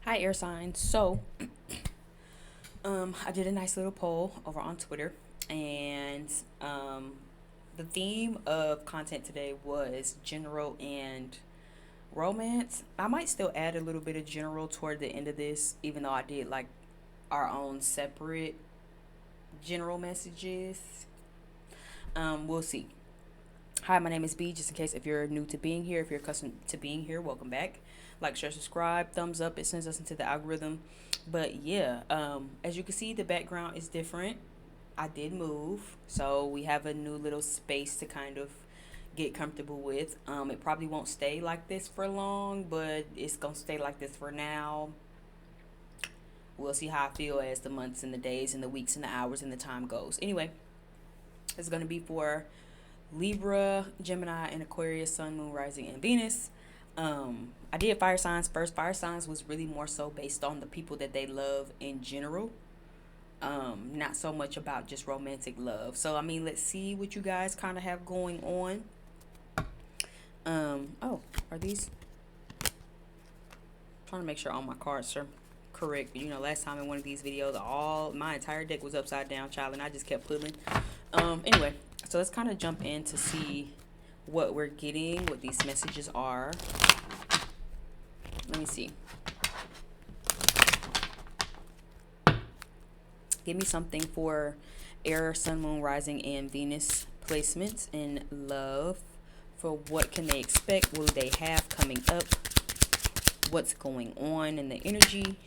Hi, air signs. So, I did a nice little poll over on Twitter, and the theme of content today was general and romance. I might still add a little bit of general toward the end of this, even though I did like our own separate general messages. We'll see. Hi, my name is B. Just in case if you're new to being here, if you're accustomed to being here, welcome back. Like, share, subscribe, thumbs up. It sends us into the algorithm. But yeah, as you can see, the background is different. I did move, so we have a new little space to kind of get comfortable with. It probably won't stay like this for long, but it's gonna stay like this for now. We'll see how I feel as the months and the days and the weeks and the hours and the time goes. Anyway, it's gonna be for Libra, Gemini, and Aquarius, Sun, Moon, Rising, and Venus. I did fire signs first. Fire signs was really more so based on the people that they love in general. Not so much about just romantic love. So I mean, let's see what you guys kind of have going on. Oh, are these? I'm trying to make sure all my cards are correct. You know, last time in one of these videos, all my entire deck was upside down, child, and I just kept pulling. Anyway, so let's kind of jump in to see what we're getting, what these messages are. Let me see. Give me something for air, sun, moon, rising, and Venus placements in love. For what can they expect? What do they have coming up? What's going on in the energy?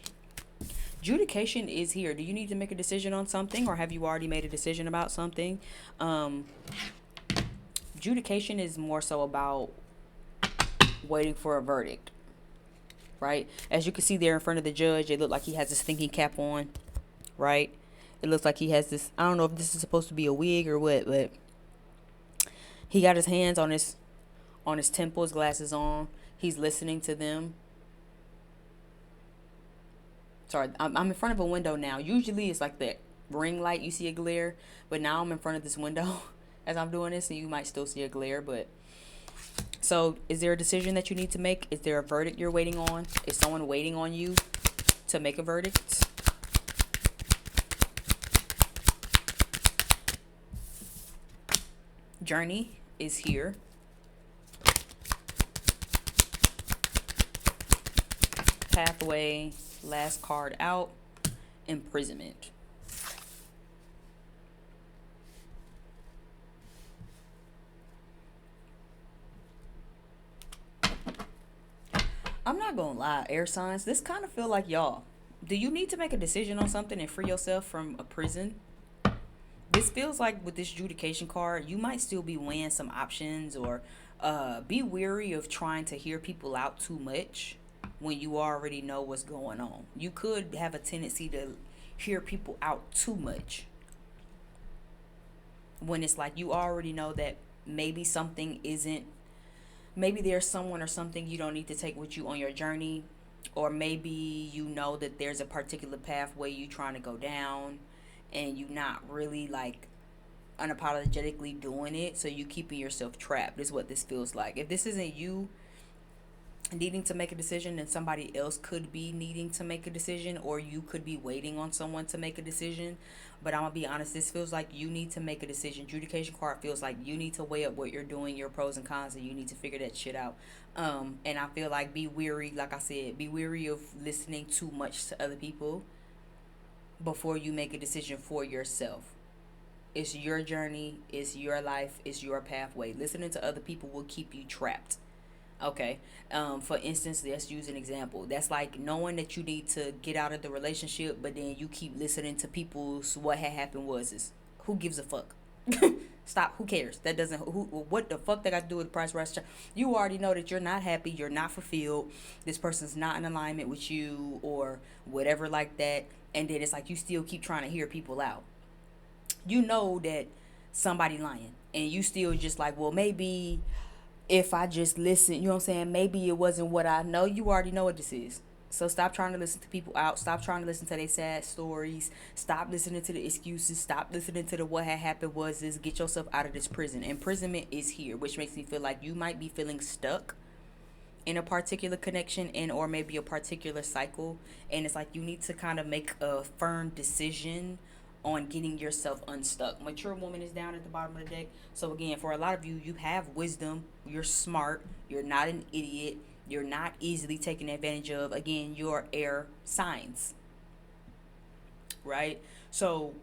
Judication is here. Do you need to make a decision on something, or have you already made a decision about something? Judication is more so about waiting for a verdict, right? As you can see there in front of the judge, it looked like he has his thinking cap on, right? It looks like he has this, I don't know if this is supposed to be a wig or what, but he got his hands on his temples, glasses on. He's listening to them. Sorry, I'm in front of a window now. Usually it's like that ring light, you see a glare, but now I'm in front of this window as I'm doing this, and you might still see a glare. But so is there a decision that you need to make? Is there a verdict you're waiting on? Is someone waiting on you to make a verdict? Journey is here. Pathway, last card out, imprisonment. I'm not gonna lie, air signs, this kind of feel like y'all. Do you need to make a decision on something and free yourself from a prison? This feels like with this adjudication card, you might still be weighing some options, or be weary of trying to hear people out too much when you already know what's going on. You could have a tendency to hear people out too much when it's like you already know that maybe something isn't, maybe there's someone or something you don't need to take with you on your journey, or maybe you know that there's a particular pathway you trying to go down and you not really like unapologetically doing it, so you keeping yourself trapped is what this feels like. If this isn't you needing to make a decision, then somebody else could be needing to make a decision, or you could be waiting on someone to make a decision. But I'm gonna be honest, this feels like you need to make a decision. Adjudication card feels like you need to weigh up what you're doing, your pros and cons, and you need to figure that shit out. And I feel like be weary, like I said, be weary of listening too much to other people before you make a decision for yourself. It's your journey, it's your life, it's your pathway. Listening to other people will keep you trapped. Okay. For instance, let's use an example. That's like knowing that you need to get out of the relationship, but then you keep listening to people's what had happened was is who gives a fuck? Stop. Who cares? That doesn't. Who? What the fuck that got to do with the price right? You already know that you're not happy. You're not fulfilled. This person's not in alignment with you, or whatever like that. And then it's like you still keep trying to hear people out. You know that somebody lying, and you still just like, well, maybe if I just listen, you know what I'm saying? Maybe it wasn't what I know. You already know what this is. So stop trying to listen to people out. Stop trying to listen to their sad stories. Stop listening to the excuses. Stop listening to the what had happened was this. Get yourself out of this prison. Imprisonment is here, which makes me feel like you might be feeling stuck in a particular connection and or maybe a particular cycle, and it's like you need to kind of make a firm decision on getting yourself unstuck. Mature woman is down at the bottom of the deck. So again, for a lot of you, you have wisdom, you're smart, you're not an idiot, you're not easily taken advantage of. Again, you're air signs, right? So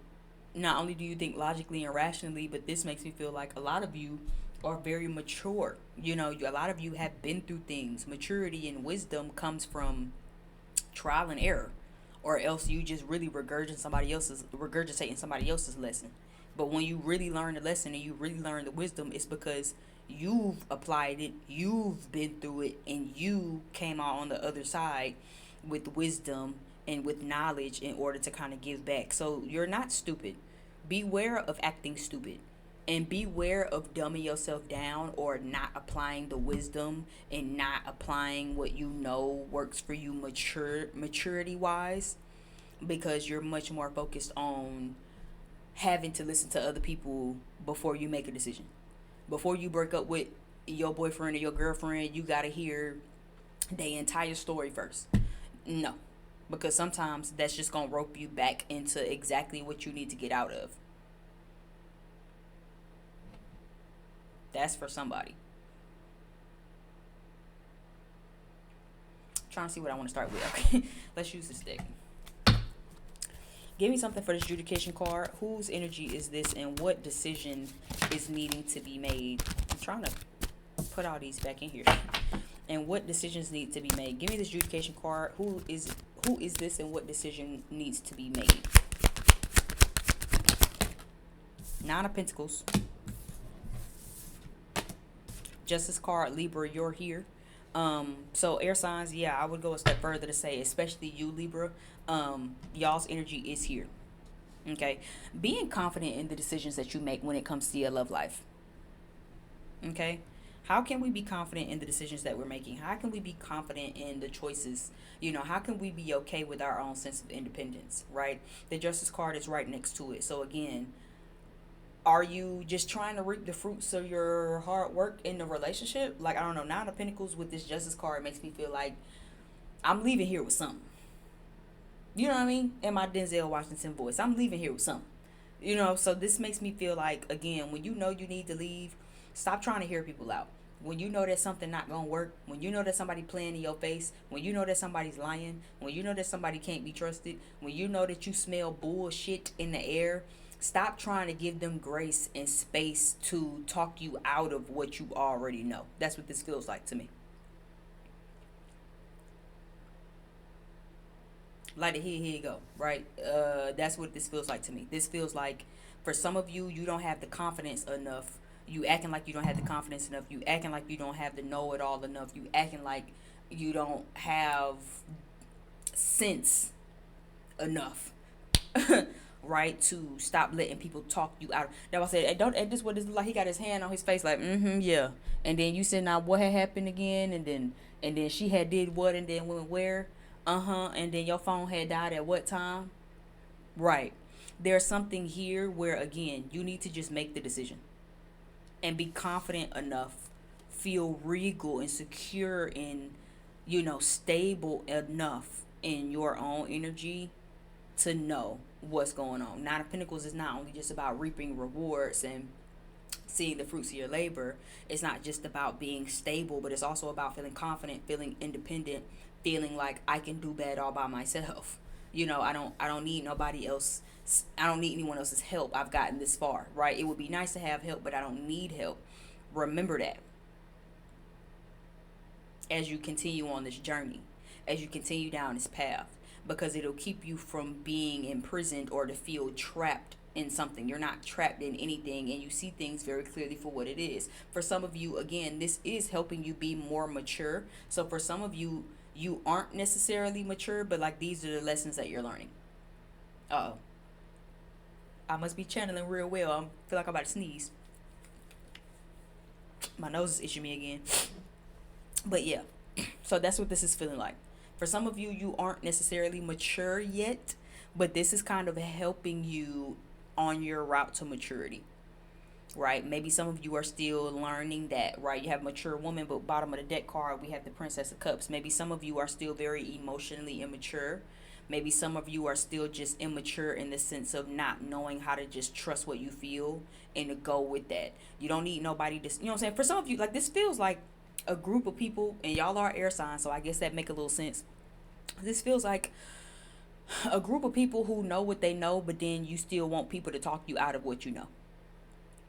not only do you think logically and rationally, but this makes me feel like a lot of you are very mature. A lot of you have been through things. Maturity and wisdom comes from trial and error, or else you just really regurgitating somebody else's lesson. But when you really learn the lesson and you really learn the wisdom, it's because you've applied it, you've been through it, and you came out on the other side with wisdom and with knowledge in order to kind of give back. So you're not stupid. Beware of acting stupid, and beware of dumbing yourself down or not applying the wisdom and not applying what you know works for you maturity wise, because you're much more focused on having to listen to other people before you make a decision. Before you break up with your boyfriend or your girlfriend, you got to hear the entire story first. No, because sometimes that's just going to rope you back into exactly what you need to get out of. That's for somebody. Trying to see what I want to start with. Okay, let's use this deck. Give me something for this adjudication card. Whose energy is this, and what decision is needing to be made? I'm trying to put all these back in here. And what decisions need to be made? Give me this adjudication card. Who is this, and what decision needs to be made? Nine of Pentacles. Justice card, Libra, you're here. So air signs, yeah, I would go a step further to say, especially you, Libra, y'all's energy is here. Okay, being confident in the decisions that you make when it comes to your love life. Okay, how can we be confident in the decisions that we're making? How can we be confident in the choices? How can we be okay with our own sense of independence, right? The Justice card is right next to it. So again, are you just trying to reap the fruits of your hard work in the relationship? Like, I don't know, Nine of Pentacles with this Justice card makes me feel like I'm leaving here with something. You know what I mean? In my Denzel Washington voice, I'm leaving here with something. So this makes me feel like, again, when you know you need to leave, stop trying to hear people out. When you know that something not going to work, when you know that somebody playing in your face, when you know that somebody's lying, when you know that somebody can't be trusted, when you know that you smell bullshit in the air, stop trying to give them grace and space to talk you out of what you already know. That's what this feels like to me. Like here you go, right? That's what this feels like to me. This feels like, for some of you, you don't have the confidence enough. You acting like you don't have the confidence enough. You acting like you don't have the know-it-all enough. You acting like you don't have sense enough. Right, to stop letting people talk you out. Now I said, don't. And this what this like. He got his hand on his face, like, yeah. And then you said, now what had happened again? And then she had did what? And then went where? And then your phone had died at what time? Right. There's something here where, again, you need to just make the decision and be confident enough, feel regal and secure and stable enough in your own energy to know what's going on. Nine of Pentacles is not only just about reaping rewards and seeing the fruits of your labor. It's not just about being stable, but it's also about feeling confident, feeling independent, feeling like I can do bad all by myself. I don't need nobody else. I don't need anyone else's help. I've gotten this far, right? It would be nice to have help, but I don't need help. Remember that as you continue on this journey, as you continue down this path, because it'll keep you from being imprisoned or to feel trapped in something. You're not trapped in anything, and you see things very clearly for what it is. For some of you, again, this is helping you be more mature. So for some of you, you aren't necessarily mature, but like these are the lessons that you're learning. Uh-oh. I must be channeling real well. I feel like I'm about to sneeze. My nose is itching me again. But yeah, so that's what this is feeling like. For some of you, you aren't necessarily mature yet, but this is kind of helping you on your route to maturity. right? Maybe some of you are still learning that, right? You have mature woman, but bottom of the deck card, we have the Princess of Cups. Maybe some of you are still very emotionally immature. Maybe some of you are still just immature in the sense of not knowing how to just trust what you feel and to go with that. You don't need nobody to, you know what I'm saying? For some of you, like, this feels like a group of people, and y'all are air signs, so I guess that make a little sense. This feels like a group of people who know what they know, but then you still want people to talk you out of what you know.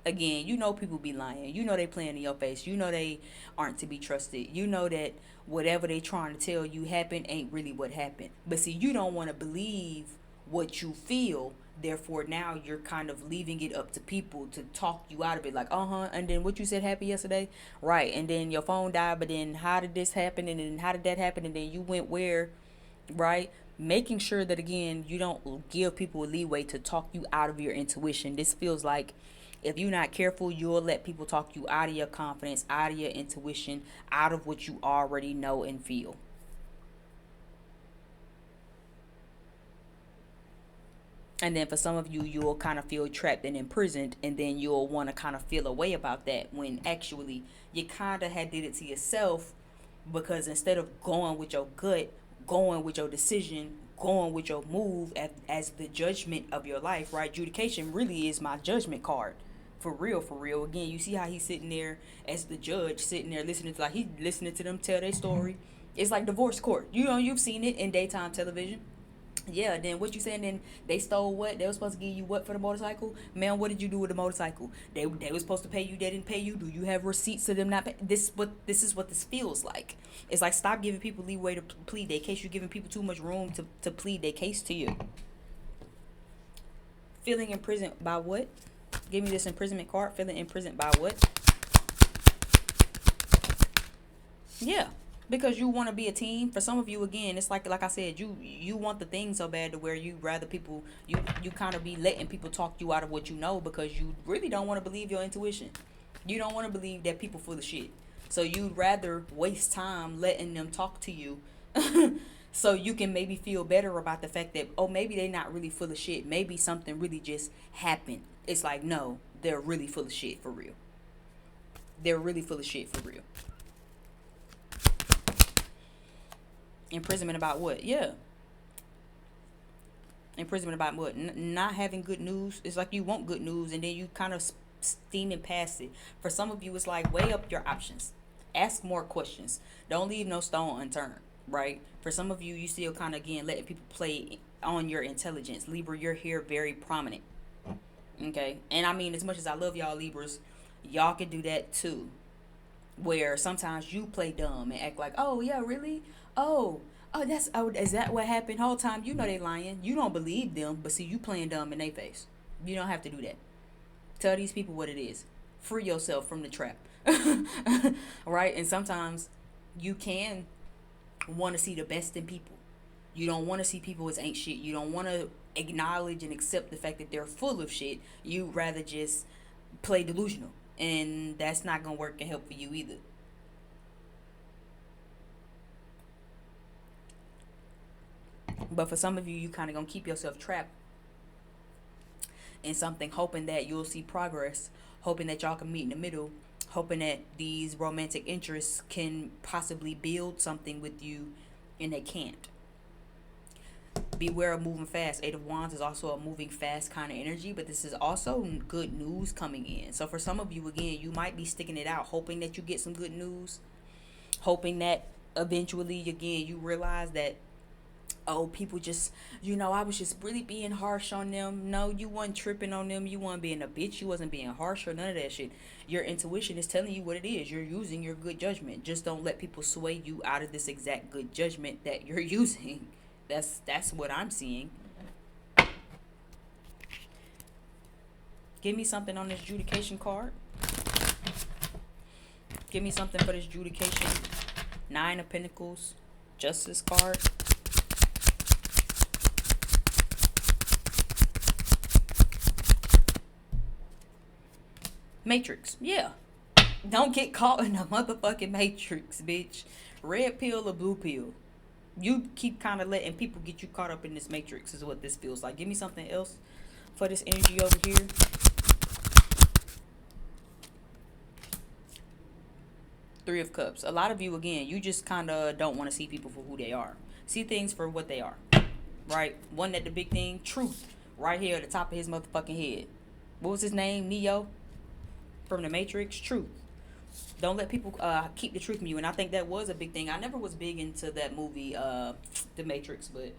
Again, you know people be lying. You know they playing in your face. You know they aren't to be trusted. You know that whatever they trying to tell you happened ain't really what happened. But see, you don't want to believe what you feel. Therefore, now you're kind of leaving it up to people to talk you out of it. Like, and then what you said happened yesterday, right? And then your phone died. But then how did this happen? And then how did that happen? And then you went where, right? Making sure that, again, you don't give people a leeway to talk you out of your intuition. This feels like if you're not careful, you'll let people talk you out of your confidence, out of your intuition, out of what you already know and feel. And then for some of you, you'll kind of feel trapped and imprisoned, and then you'll want to kind of feel a way about that when actually you kind of had did it to yourself, because instead of going with your gut, going with your decision, going with your move as the judgment of your life, right? Judication really is my judgment card. For real, for real. Again, you see how he's sitting there as the judge, sitting there listening to, like, he listening to them tell their story. It's like divorce court. You know, you've seen it in daytime television. Yeah, then what you saying? Then they stole what? They were supposed to give you what for the motorcycle? Man, what did you do with the motorcycle? They were supposed to pay you. They didn't pay you. Do you have receipts of them not pay? This is what this feels like. It's like, stop giving people leeway to plead their case. You're giving people too much room to plead their case to you. Feeling imprisoned by what? Give me this imprisonment card. Feeling imprisoned by what? Yeah, because you want to be a team. For some of you, again, it's like I said, you want the thing so bad to where you rather people, you kind of be letting people talk you out of what you know, because you really don't want to believe your intuition. You don't want to believe that people full of shit. So you'd rather waste time letting them talk to you so you can maybe feel better about the fact that, oh, maybe they're not really full of shit. Maybe something really just happened. It's like, no, they're really full of shit for real. They're really full of shit for real. Imprisonment about what? Yeah. Imprisonment about what? Not having good news. It's like you want good news and then you kind of steaming past it. For some of you, it's like, weigh up your options. Ask more questions. Don't leave no stone unturned, right? For some of you, you still kind of, again, letting people play on your intelligence. Libra, you're here very prominent. Okay? And I mean, as much as I love y'all Libras, y'all can do that too. Where sometimes you play dumb and act like, oh, yeah, really? Is that what happened? Whole time you know they lying. You don't believe them, but see, you playing dumb in their face. You don't have to do that. Tell these people what it is. Free yourself from the trap. Right? And sometimes you can want to see the best in people. You don't want to see people as ain't shit. You don't want to acknowledge and accept the fact that they're full of shit. You rather just play delusional. And that's not going to work and help for you either. But for some of you, you kind of going to keep yourself trapped in something, hoping that you'll see progress, hoping that y'all can meet in the middle, hoping that these romantic interests can possibly build something with you, and they can't. Beware of moving fast. Eight of Wands is also a moving fast kind of energy, but this is also good news coming in. So for some of you, again, you might be sticking it out, hoping that you get some good news, hoping that eventually, again, you realize that, oh, people just, I was just really being harsh on them. No, you wasn't tripping on them. You wasn't being a bitch. You wasn't being harsh or none of that shit. Your intuition is telling you what it is. You're using your good judgment. Just don't let people sway you out of this exact good judgment that you're using. That's what I'm seeing. Give me something on this judication card. Give me something for this judication. 9 of Pentacles. Justice card. Matrix. Yeah. Don't get caught in the motherfucking matrix, bitch. Red pill or blue pill. You keep kind of letting people get you caught up in this matrix is what this feels like. Give me something else for this energy over here. Three of Cups. A lot of you, again, you just kind of don't want to see people for who they are. See things for what they are. Right? One that the big thing, truth. Right here at the top of his motherfucking head. What was his name? Neo? From the Matrix? Truth. Don't let people keep the truth from you. And I think that was a big thing. I never was big into that movie, The Matrix, but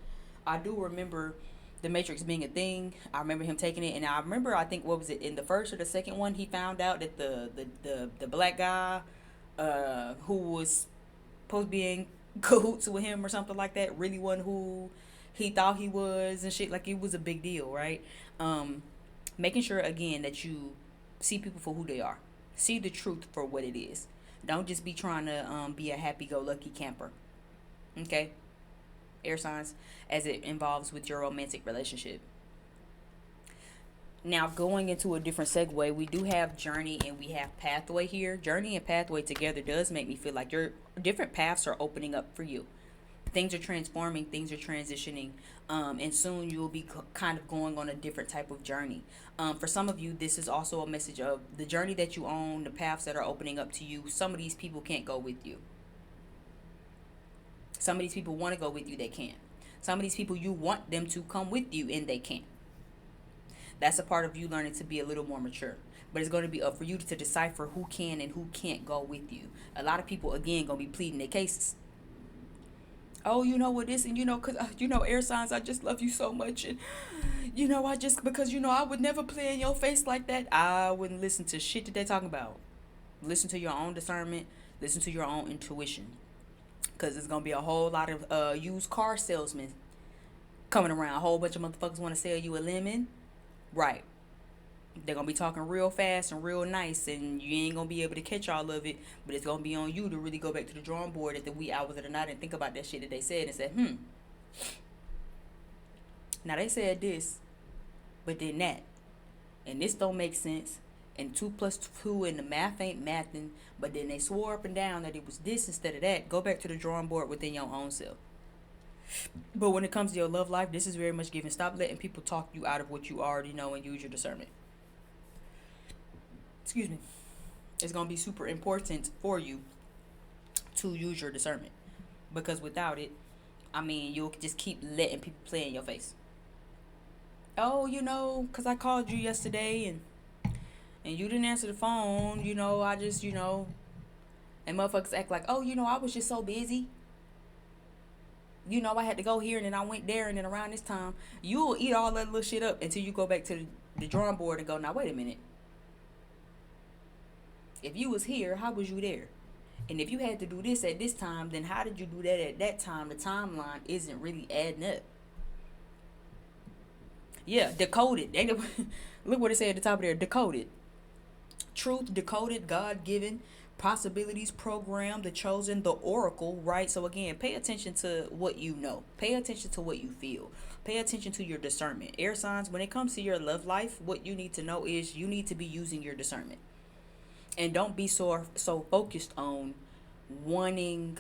I do remember The Matrix being a thing. I remember him taking it, and I remember, I think, what was it, in the first or the second one, he found out that the black guy who was supposed to be in cahoots with him or something like that really wasn't who he thought he was and shit. Like, it was a big deal, right? Making sure, again, that you see people for who they are. See the truth for what it is. Don't just be trying to be a happy-go-lucky camper. Okay? Air signs, as it involves with your romantic relationship. Now, going into a different segue, we do have journey and we have pathway here. Journey and pathway together does make me feel like your different paths are opening up for you. Things are transforming, things are transitioning, and soon you'll be kind of going on a different type of journey. For some of you, this is also a message of the journey that you own, the paths that are opening up to you. Some of these people can't go with you. Some of these people want to go with you, they can't. Some of these people, you want them to come with you, and they can't. That's a part of you learning to be a little more mature. But it's going to be up for you to decipher who can and who can't go with you. A lot of people, again, going to be pleading their cases. Oh, you know what this, and because, air signs, I just love you so much. And, I just, because, I would never play in your face like that. I wouldn't listen to shit that they talking about. Listen to your own discernment. Listen to your own intuition. Because there's going to be a whole lot of used car salesmen coming around. A whole bunch of motherfuckers want to sell you a lemon. Right. They're going to be talking real fast and real nice, and you ain't going to be able to catch all of it, but it's going to be on you to really go back to the drawing board at the wee hours of the night and think about that shit that they said and say, now they said this, but then that, and this don't make sense, and 2 plus 2 and the math ain't mathing, but then they swore up and down that it was this instead of that. Go back to the drawing board within your own self. But when it comes to your love life, this is very much given. Stop letting people talk you out of what you already know and use your discernment. Excuse me. It's going to be super important for you to use your discernment. Because without it, you'll just keep letting people play in your face. Oh, because I called you yesterday and you didn't answer the phone. I just, and motherfuckers act like, oh, I was just so busy. I had to go here and then I went there and then around this time. You'll eat all that little shit up until you go back to the drawing board and go, now wait a minute. If you was here, how was you there? And if you had to do this at this time, then how did you do that at that time? The timeline isn't really adding up. Yeah, decoded. Look what it said at the top of there. Decoded. Truth, decoded, God-given, possibilities, program, the chosen, the oracle, right? So again, pay attention to what you know. Pay attention to what you feel. Pay attention to your discernment. Air signs, when it comes to your love life, what you need to know is you need to be using your discernment. And don't be so focused on wanting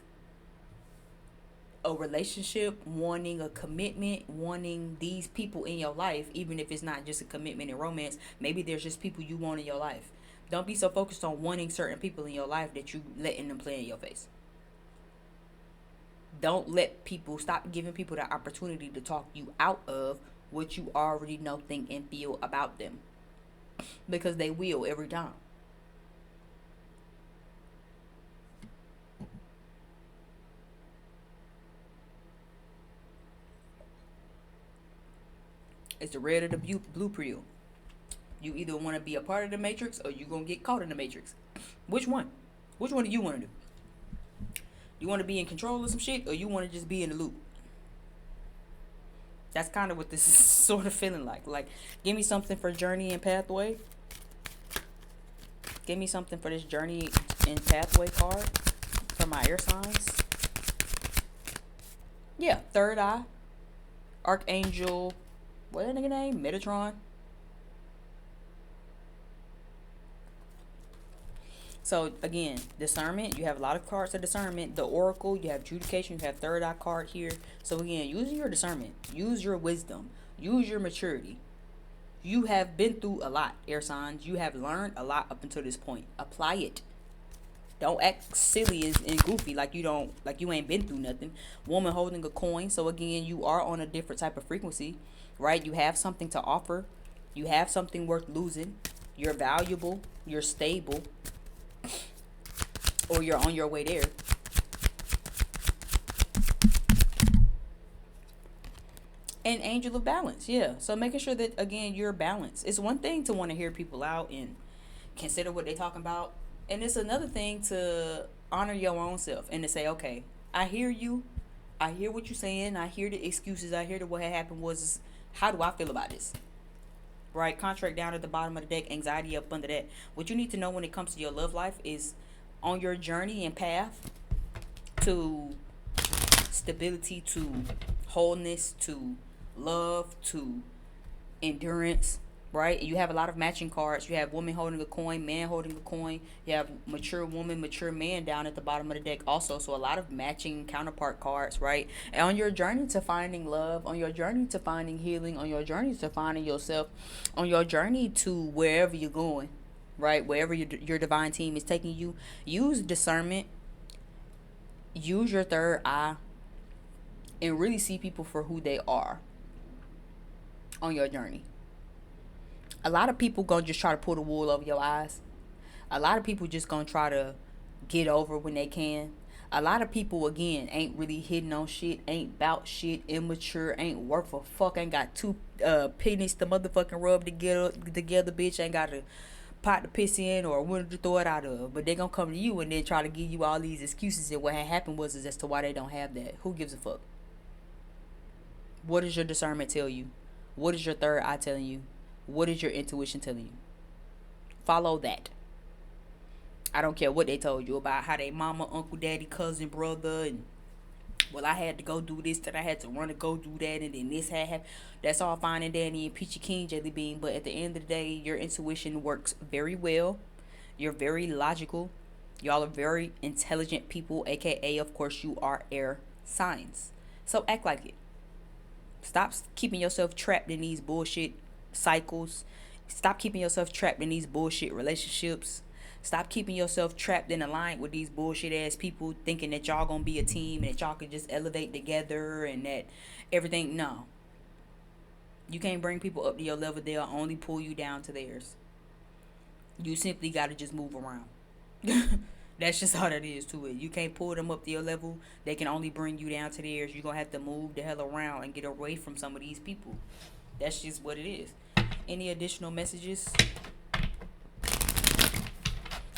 a relationship, wanting a commitment, wanting these people in your life, even if it's not just a commitment and romance. Maybe there's just people you want in your life. Don't be so focused on wanting certain people in your life that you letting them play in your face. Don't let people, stop giving people the opportunity to talk you out of what you already know, think, and feel about them. Because they will every time. It's the red or the blue for you. You either want to be a part of the matrix or you're going to get caught in the matrix. Which one? Which one do you want to do? You want to be in control of some shit or you want to just be in the loop? That's kind of what this is sort of feeling like. Like, give me something for journey and pathway. Give me something for this journey and pathway card for my air signs. Yeah, third eye. Archangel. What is that nigga name? Metatron. So again, discernment, you have a lot of cards of discernment. The oracle, you have adjudication, you have third eye card here. So again, use your discernment, use your wisdom, use your maturity. You have been through a lot, air signs. You have learned a lot up until this point. Apply it. Don't act silly and goofy like you ain't been through nothing. Woman holding a coin. So again, you are on a different type of frequency, right? You have something to offer. You have something worth losing. You're valuable. You're stable. Or you're on your way there. And angel of balance, yeah. So making sure that again you're balanced. It's one thing to want to hear people out and consider what they talking about, and it's another thing to honor your own self and to say, okay, I hear you, I hear what you're saying, I hear the excuses, I hear that what had happened was, how do I feel about this? Right, contract down at the bottom of the deck, anxiety up under that. What you need to know when it comes to your love life is on your journey and path to stability, to wholeness, to love, to endurance, right? You have a lot of matching cards. You have woman holding a coin, man holding a coin. You have mature woman, mature man down at the bottom of the deck also. So a lot of matching counterpart cards, right? And on your journey to finding love, on your journey to finding healing, on your journey to finding yourself, on your journey to wherever you're going, right? Wherever your divine team is taking you, use discernment, use your third eye, and really see people for who they are on your journey. A lot of people gonna just try to pull the wool over your eyes. A lot of people just gonna try to get over when they can. A lot of people again ain't really hitting on shit, ain't bout shit, immature, ain't worth a fuck, ain't got two pennies to motherfucking rub together, bitch, ain't got a pot to piss in or a window to throw it out of. But they gonna come to you and then try to give you all these excuses, and what had happened was is as to why they don't have that. Who gives a fuck? What does your discernment tell you? What is your third eye telling you? What is your intuition telling you? Follow that. I don't care what they told you about how they mama, uncle, daddy, cousin, brother, and well, I had to go do this, that I had to run to go do that, and then this had happened. That's all fine and dandy and peachy keen, jelly bean. But at the end of the day, your intuition works very well. You're very logical. Y'all are very intelligent people, aka, of course, you are air signs. So act like it. Stop keeping yourself trapped in these bullshit cycles. Stop keeping yourself trapped in these bullshit relationships. Stop keeping yourself trapped in a line with these bullshit ass people thinking that y'all gonna be a team and that y'all can just elevate together and that everything. No. You can't bring people up to your level. They'll only pull you down to theirs. You simply gotta just move around. That's just all that is to it. You can't pull them up to your level. They can only bring you down to theirs. You're going to have to move the hell around and get away from some of these people. That's just what it is. Any additional messages?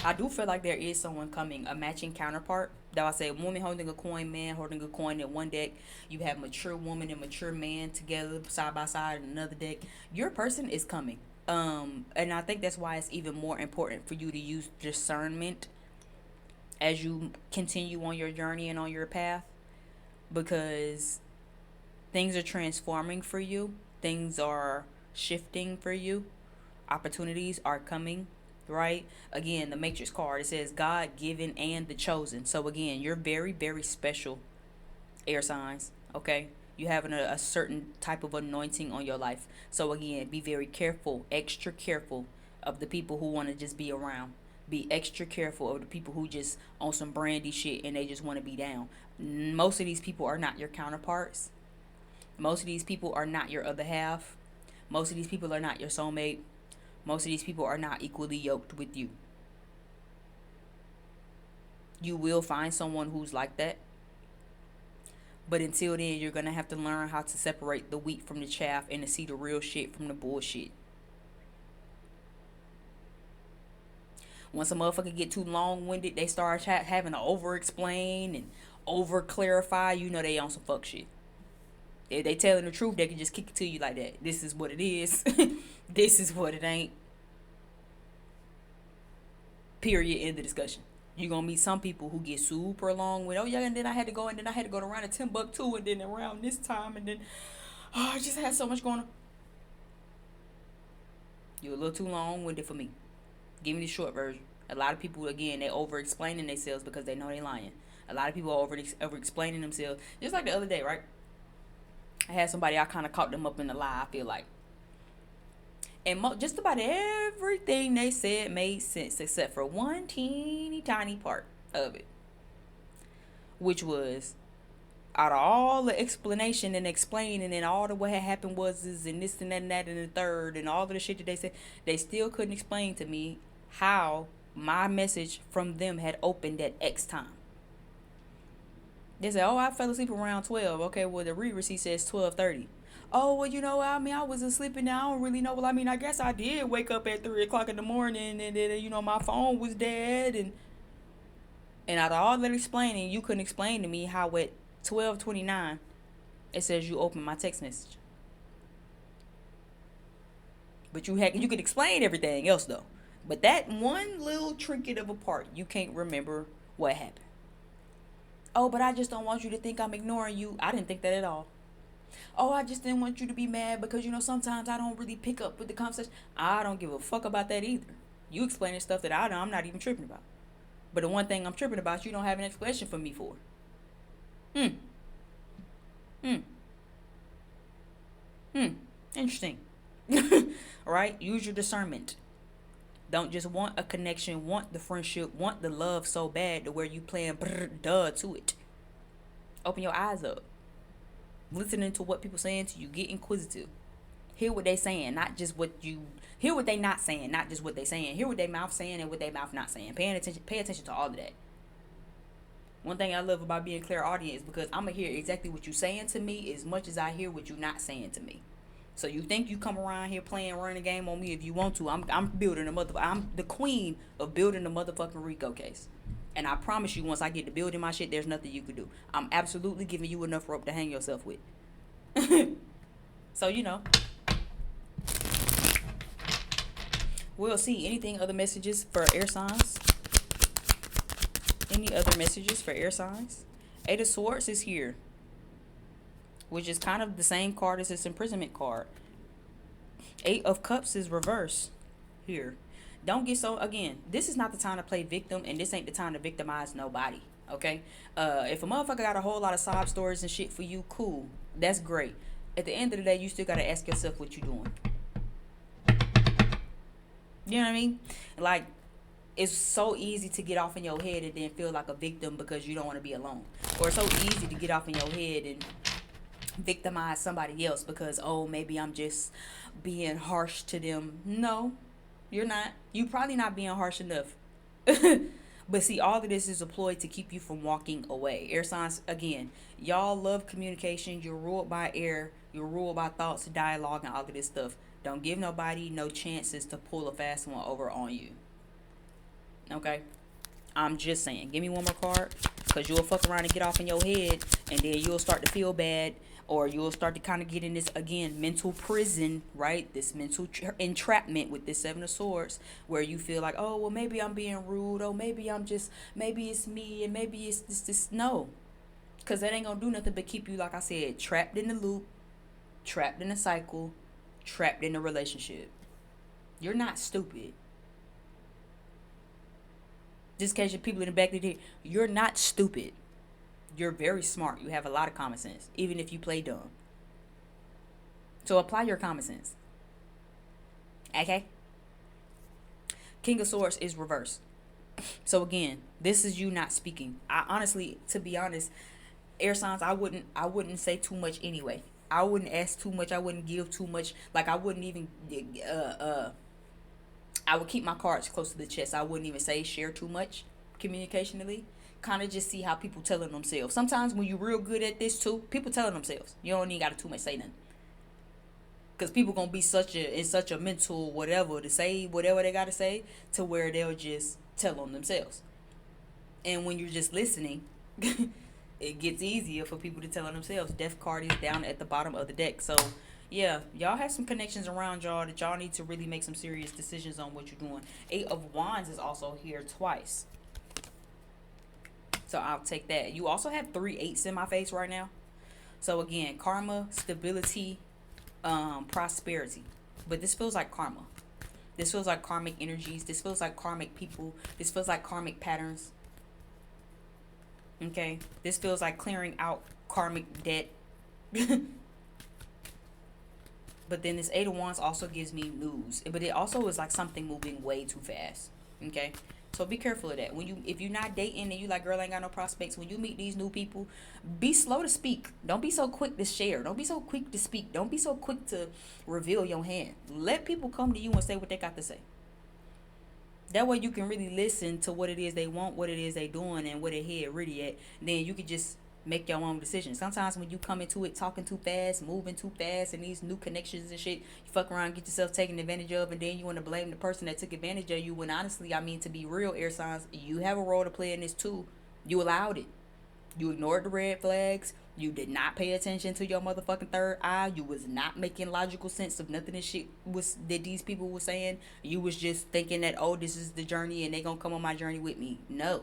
I do feel like there is someone coming, a matching counterpart. Though I say woman holding a coin, man holding a coin in one deck. You have mature woman and mature man together side by side in another deck. Your person is coming. And I think that's why it's even more important for you to use discernment as you continue on your journey and on your path, because things are transforming for you, things are shifting for you, opportunities are coming, right? Again, the matrix card, it says God given and the chosen. So again, you're very, very special, air signs, okay? You have a certain type of anointing on your life. So again, be very careful, extra careful of the people who want to just be around. Be extra careful of the people who just on some brandy shit and they just want to be down. Most of these people are not your counterparts. Most of these people are not your other half. Most of these people are not your soulmate. Most of these people are not equally yoked with you. You will find someone who's like that. But until then, you're going to have to learn how to separate the wheat from the chaff and to see the real shit from the bullshit. Once a motherfucker get too long-winded, they start having to over-explain and over-clarify. You know they on some fuck shit. If they telling the truth, they can just kick it to you like that. This is what it is. This is what it ain't. Period. End the discussion. You're going to meet some people who get super long-winded. Oh, yeah, and then I had to go to around a Timbuktu, and then around this time, and then, oh, I just had so much going on. You're a little too long-winded for me. Give me the short version. A lot of people, again, they over-explaining themselves because they know they lying. A lot of people are over-explaining themselves. Just like the other day, right? I had somebody, I kind of caught them up in the lie, I feel like. And just about everything they said made sense except for one teeny tiny part. of it, which was out of all the explanation and explaining and all the what had happened was is and this and that and that and the third and all of the shit that they said, they still couldn't explain to me how my message from them had opened at X time. They said, "Oh, I fell asleep around 12." Okay, well the read receipt says 12:30. Oh, well, I mean, I was asleep and I don't really know. Well, I mean, I guess I did wake up at 3 o'clock in the morning and then, my phone was dead. And out of all that explaining, you couldn't explain to me how at 12:29 it says you opened my text message. But you could explain everything else though. But that one little trinket of a part, you can't remember what happened. Oh, but I just don't want you to think I'm ignoring you. I didn't think that at all. Oh, I just didn't want you to be mad because, sometimes I don't really pick up with the conversation. I don't give a fuck about that either. You explaining stuff that I'm not even tripping about. But the one thing I'm tripping about, you don't have an explanation for me for. Interesting. Right? Use your discernment. Don't just want a connection, want the friendship, want the love so bad to where you playing duh to it. Open your eyes up. Listening to what people saying to you. Get inquisitive. Hear what they saying, not just what you... Hear what they not saying, not just what they saying. Hear what they mouth saying and what they mouth not saying. Pay attention to all of that. One thing I love about being clairaudient is because I'm going to hear exactly what you saying to me as much as I hear what you not saying to me. So you think you come around here running a game on me if you want to. I'm building I'm the queen of building a motherfucking Rico case. And I promise you, once I get to building my shit, there's nothing you could do. I'm absolutely giving you enough rope to hang yourself with. So, we'll see. Anything other messages for air signs? Any other messages for air signs? Eight of Swords is here, which is kind of the same card as this imprisonment card. Eight of Cups is reverse here. Don't get so, again, this is not the time to play victim, and this ain't the time to victimize nobody, okay? If a motherfucker got a whole lot of sob stories and shit for you, cool. That's great. At the end of the day, you still got to ask yourself what you doing. You know what I mean? Like, it's so easy to get off in your head and then feel like a victim because you don't want to be alone. Or it's so easy to get off in your head and victimize somebody else because, oh, maybe I'm just being harsh to them. No, you're not. You probably not being harsh enough. But see, all of this is a ploy to keep you from walking away. Air signs, again, y'all love communication. You're ruled by air. You're ruled by thoughts, dialogue, and all of this stuff. Don't give nobody no chances to pull a fast one over on you. Okay? I'm just saying. Give me one more card. Because you'll fuck around and get off in your head. And then you'll start to feel bad. Or you'll start to kind of get in this, again, mental prison, right? This mental entrapment with this Seven of Swords. Where you feel like, oh, well, maybe I'm being rude. Oh, maybe it's me. And maybe it's this. No. Because that ain't going to do nothing but keep you, like I said, trapped in the loop. Trapped in a cycle. Trapped in a relationship. You're not stupid. Just in case your people in the back of the day, you're not stupid. You're very smart. You have a lot of common sense, even if you play dumb. So apply your common sense. Okay? King of Swords is reversed. So again, this is you not speaking. I honestly, to be honest, air signs, I wouldn't say too much anyway. I wouldn't ask too much. I wouldn't give too much. Like, I wouldn't even, I would keep my cards close to the chest. I wouldn't even say share too much communicationally. Kind of just see how people telling themselves. Sometimes when you're real good at this too, people telling themselves. You don't even got to too much say nothing. Because people going to be in such a mental whatever to say whatever they got to say to where they'll just tell on themselves. And when you're just listening, it gets easier for people to tell on themselves. Death card is down at the bottom of the deck. So, yeah, y'all have some connections around y'all that y'all need to really make some serious decisions on what you're doing. Eight of Wands is also here twice. So, I'll take that. You also have 3 8s in my face right now. So, again, karma, stability, prosperity. But this feels like karma. This feels like karmic energies. This feels like karmic people. This feels like karmic patterns. Okay, this feels like clearing out karmic debt. But then this 8 of Wands also gives me news. But it also is like something moving way too fast. Okay, So be careful of that. If you're not dating and you like, girl, I ain't got no prospects, when you meet these new people, be slow to speak. Don't be so quick to share. Don't be so quick to speak. Don't be so quick to reveal your hand. Let people come to you and say what they got to say. That way you can really listen to what it is they want, what it is they doing, and where their head really at. Then you can just make your own decisions. Sometimes when you come into it talking too fast, moving too fast, and these new connections and shit, you fuck around, get yourself taken advantage of, and then you want to blame the person that took advantage of you. When honestly, I mean, to be real, air signs, you have a role to play in this too. You allowed it. You ignored the red flags. You did not pay attention to your motherfucking third eye. You was not making logical sense of nothing that shit was that these people were saying. You was just thinking that, oh, this is the journey and they gonna come on my journey with me. No.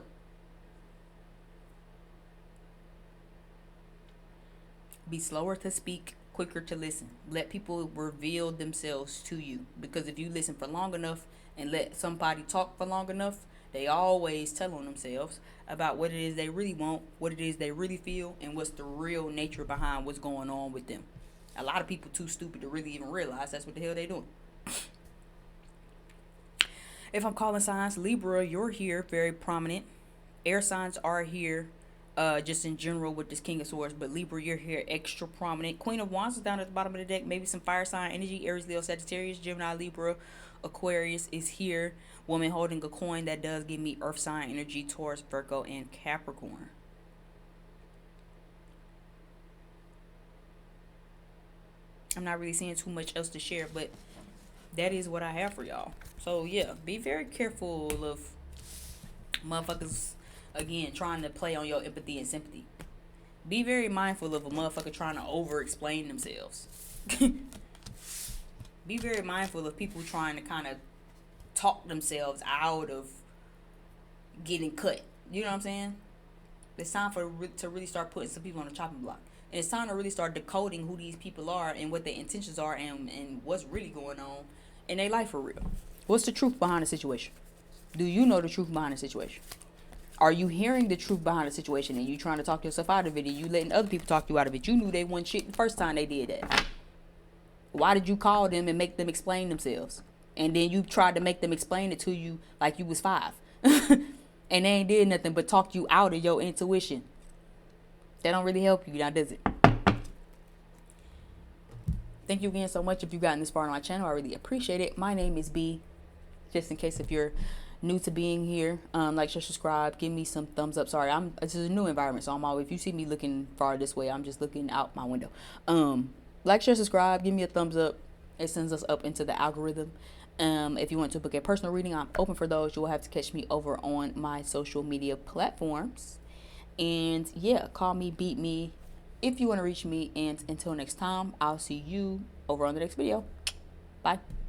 Be slower to speak, quicker to listen. Let people reveal themselves to you. Because if you listen for long enough and let somebody talk for long enough, they always tell on themselves about what it is they really want, what it is they really feel, and what's the real nature behind what's going on with them. A lot of people too stupid to really even realize that's what the hell they doing. If I'm calling signs, Libra, you're here, very prominent. Air signs are here, just in general with this King of Swords, but Libra, you're here extra prominent. Queen of Wands is down at the bottom of the deck. Maybe some fire sign energy. Aries, Leo, Sagittarius, Gemini, Libra, Aquarius is here. Woman holding a coin, that does give me earth sign energy. Taurus, Virgo, and Capricorn. I'm not really seeing too much else to share, but that is what I have for y'all. So yeah, be very careful of motherfuckers, again, trying to play on your empathy and sympathy. Be very mindful of a motherfucker trying to over explain themselves. Be very mindful of people trying to kind of talk themselves out of getting cut. You know what I'm saying? It's time to really start putting some people on the chopping block. And it's time to really start decoding who these people are and what their intentions are, and what's really going on in their life for real. What's the truth behind the situation? Do you know the truth behind the situation? Are you hearing the truth behind the situation and you trying to talk yourself out of it, and you letting other people talk you out of it? You knew they wasn't shit the first time they did that. Why did you call them and make them explain themselves? And then you tried to make them explain it to you like you was 5. And they ain't did nothing but talk you out of your intuition. That don't really help you now, does it? Thank you again so much if you've gotten this far on my channel. I really appreciate it. My name is B. Just in case if you're new to being here, like, share, subscribe, give me some thumbs up. Sorry, this is a new environment, so I'm always, if you see me looking far this way, I'm just looking out my window. Like, share, subscribe, give me a thumbs up. It sends us up into the algorithm. If you want to book a personal reading, I'm open for those. You will have to catch me over on my social media platforms. And yeah, call me, beat me if you want to reach me. And until next time, I'll see you over on the next video. Bye.